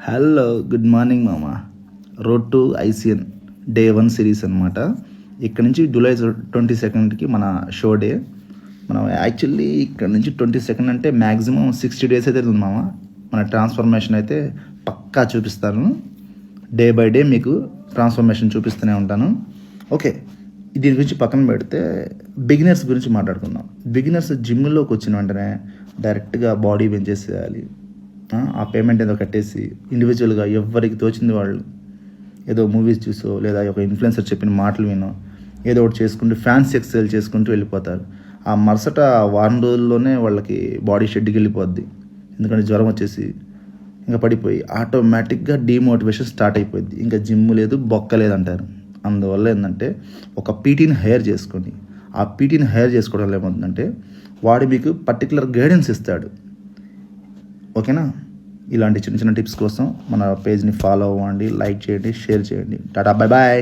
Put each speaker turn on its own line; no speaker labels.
Hello good morning మామ. Road to ICN day 1 series అనమాట. ఇక్కడ నుంచి జూలై 22కి మన షో డే. మనం యాక్చువల్లీ ఇక్కడ నుంచి 22 అంటే మ్యాక్సిమం 60 డేస్ అయితే ఉంది మామ. మన ట్రాన్స్ఫర్మేషన్ అయితే పక్కా చూపిస్తాను. డే బై డే మీకు ట్రాన్స్ఫర్మేషన్ చూపిస్తూనే ఉంటాను. ఓకే, దీని గురించి పక్కన పెడితే బిగినర్స్ గురించి మాట్లాడుకుందాం. బిగినర్స్ జిమ్లోకి వచ్చిన వెంటనే డైరెక్ట్గా బాడీ పెంచేసేయాలి. ఆ పేమెంట్ ఏదో కట్టేసి ఇండివిజువల్గా ఎవరికి తోచింది వాళ్ళు ఏదో మూవీస్ చూసో లేదా ఒక ఇన్ఫ్లుయెన్సర్ చెప్పిన మాటలు వినో ఏదో ఒకటి చేసుకుంటూ ఫ్యాన్స్ ఎక్సైజ్ చేసుకుంటూ వెళ్ళిపోతారు. ఆ మరుసట వారం రోజుల్లోనే వాళ్ళకి బాడీ షెడ్కి వెళ్ళిపోద్ది. ఎందుకంటే జ్వరం వచ్చేసి ఇంకా పడిపోయి ఆటోమేటిక్గా డీమోటివేషన్ స్టార్ట్ అయిపోద్ది. ఇంకా జిమ్ లేదు, బొక్క లేదంటారు. అందువల్ల ఏంటంటే ఒక పీటీని హైర్ చేసుకోండి. ఆ పీటీని హైర్ చేసుకోవడం వల్ల ఏమవుతుందంటే వాడు మీకు పర్టికులర్ గైడెన్స్ ఇస్తాడు. ఓకేనా? ఇలాంటి చిన్న చిన్న టిప్స్ కోసం మన పేజ్ని ఫాలో అవ్వండి, లైక్ చేయండి, షేర్ చేయండి. Tata, bye bye.